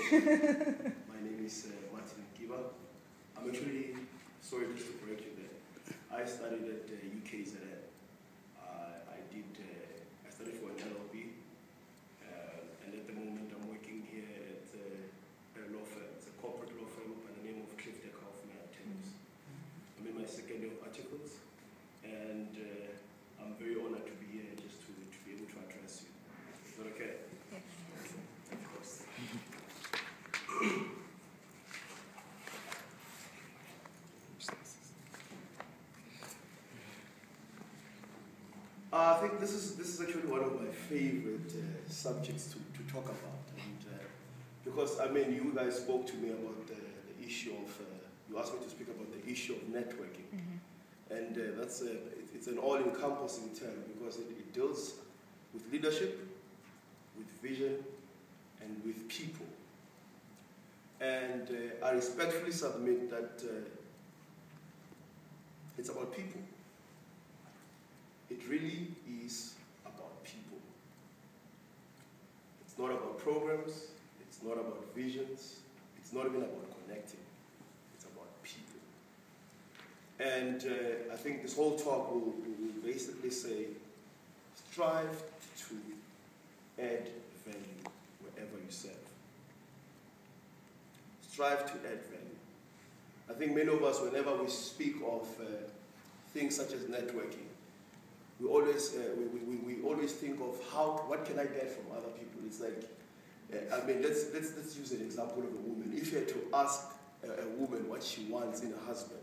My name is Martin Kiva. I'm actually, sorry just to correct you there. I studied at UKZN. I studied for an LLB, and at the moment I'm working here at a law firm. It's a corporate law firm by the name of Clifton Kaufman Attorneys. I'm in my second year of articles, and I'm very honored to be here just to be able to address you. Is that okay? Of course. I think this is actually one of my favorite subjects to talk about, and because I mean you guys spoke to me about the issue of you asked me to speak about the issue of networking, and that's it's an all-encompassing term because it deals with leadership, with vision, and with people. And I respectfully submit that it's about people. It really is about people. It's not about programs, it's not about visions, it's not even about connecting, it's about people. And I think this whole talk will basically say, strive to add value wherever you serve. Strive to add value. I think many of us, whenever we speak of things such as networking, we always think of what can I get from other people. It's like, I mean, let's use an example of a woman. If you had to ask a woman what she wants in a husband,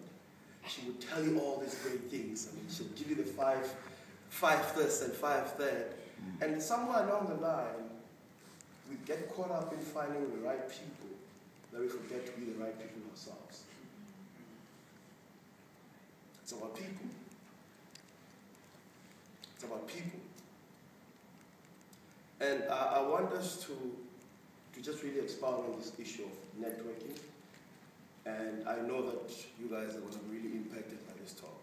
she would tell you all these great things. I mean, she'll give you the five this and five that, and somewhere along the line, we get caught up in finding the right people that we forget to be the right people ourselves. It's about people. It's about people. And I want us to just really expound on this issue of networking. And I know that you guys are going to be really impacted by this talk.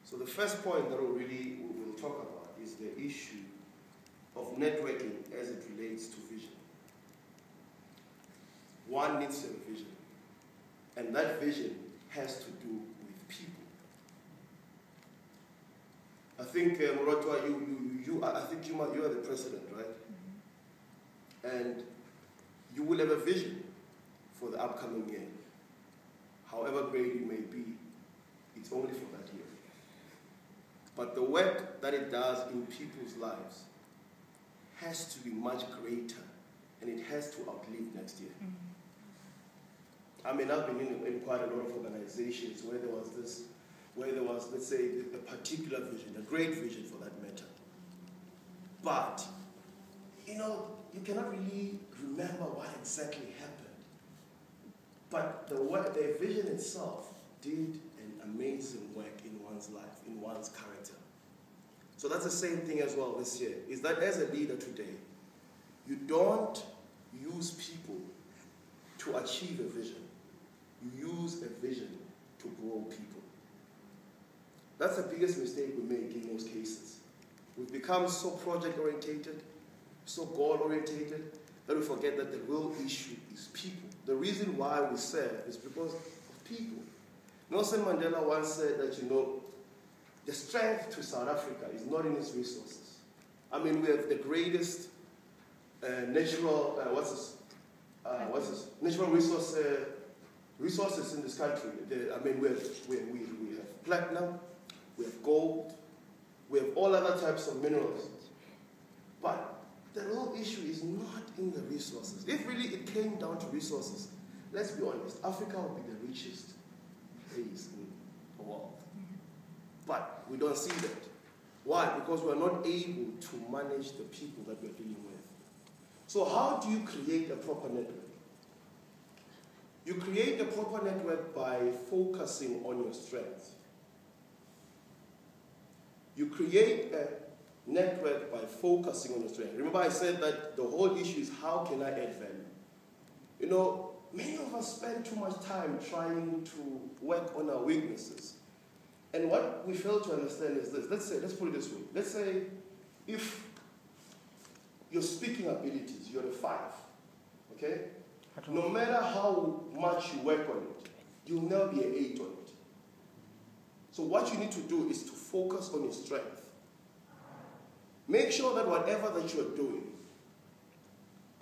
So the first point that we'll talk about is the issue of networking as it relates to vision. One needs to have a vision. And that vision has to do with people. I think, Morotwa, I think you are the president, right? And you will have a vision for the upcoming year. However great it may be, it's only for that year. But the work that it does in people's lives has to be much greater, and it has to outlive next year. I mean, I've been in quite a lot of organizations where there was, let's say, a particular vision, a great vision for that matter. But, you know, you cannot really remember what exactly happened. But the vision itself did an amazing work in one's life, in one's character. So that's the same thing as well this year, is that as a leader today, you don't use people to achieve a vision. You use a vision to grow people. That's the biggest mistake we make in most cases. We've become so project-orientated, so goal-orientated, that we forget that the real issue is people. The reason why we serve is because of people. Nelson Mandela once said that, you know, the strength to South Africa is not in its resources. I mean, we have the greatest natural resources in this country. I mean, we have platinum, we have gold, we have all other types of minerals. But the real issue is not in the resources. If really it came down to resources, let's be honest, Africa would be the richest place in the world. But we don't see that. Why? Because we're not able to manage the people that we're dealing with. So how do you create a proper network? You create a proper network by focusing on your strengths. You create a network by focusing on your strengths. Remember I said that the whole issue is how can I add value? You know, many of us spend too much time trying to work on our weaknesses. And what we fail to understand is this. Let's put it this way. Let's say if your speaking abilities, you're a 5, okay? No matter how much you work on it, you'll never be an 8 on it. So what you need to do is to focus on your strength. Make sure that whatever that you are doing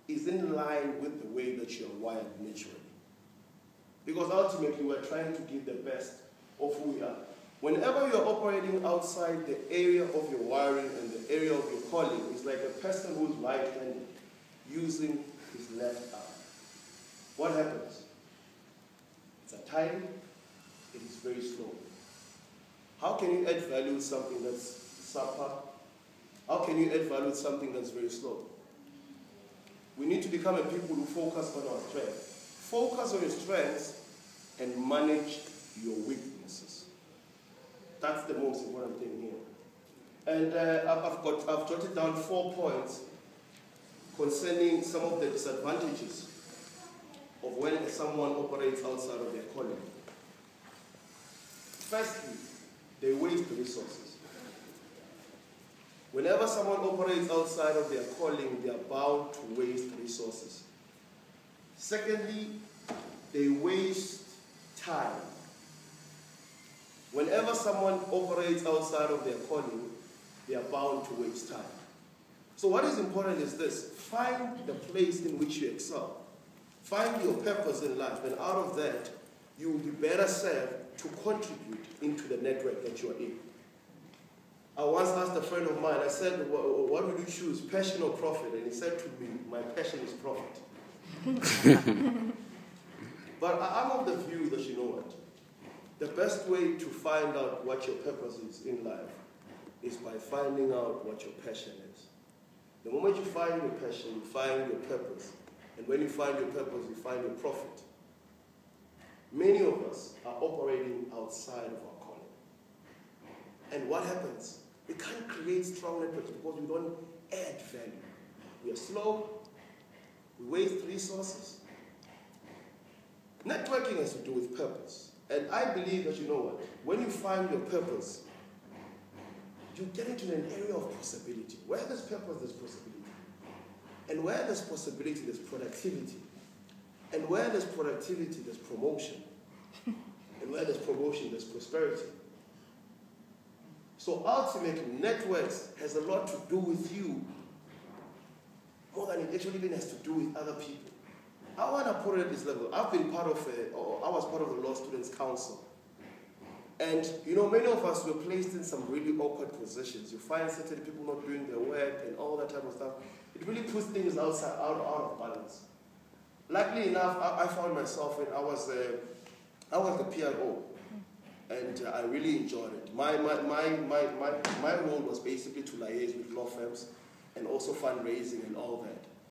is in line with the way that you are wired naturally. Because ultimately, we're trying to give the best of who we are. Whenever you're operating outside the area of your wiring and the area of your calling, it's like a person who's right-handed using his left arm. What happens? It's untidy, it is very slow. How can you add value with something that's subpar? How can you add value with something that's very slow? We need to become a people who focus on our strengths. Focus on your strengths and manage your weaknesses. That's the most important thing here. And I've jotted down 4 points concerning some of the disadvantages of when someone operates outside of their calling. Firstly, they waste resources. Whenever someone operates outside of their calling, they are bound to waste resources. Secondly, they waste time. Whenever someone operates outside of their calling, they are bound to waste time. So what is important is this: find the place in which you excel. Find your purpose in life, and out of that, you will be better served to contribute into the network that you are in. I once asked a friend of mine, I said, what would you choose, passion or profit? And he said to me, my passion is profit. But I'm of the view that, you know what, the best way to find out what your purpose is in life is by finding out what your passion is. The moment you find your passion, you find your purpose. And when you find your purpose, you find your profit. Many of us are operating outside of our calling. And what happens? We can't create strong networks because we don't add value. We are slow, we waste resources. Networking has to do with purpose. And I believe that, you know what, when you find your purpose, you get into an area of possibility. Where there's purpose, there's possibility. And where there's possibility, there's productivity. And where there's productivity, there's promotion. And where there's promotion, there's prosperity. So ultimately, networks has a lot to do with you more than it actually even has to do with other people. I want to put it at this level. I was part of the Law Students' Council. And, you know, many of us were placed in some really awkward positions. You find certain people not doing their work and all that type of stuff. It really puts things out of balance. Luckily enough, I found myself, and I was the PRO, and I really enjoyed it. My role was basically to liaise with law firms and also fundraising and all that.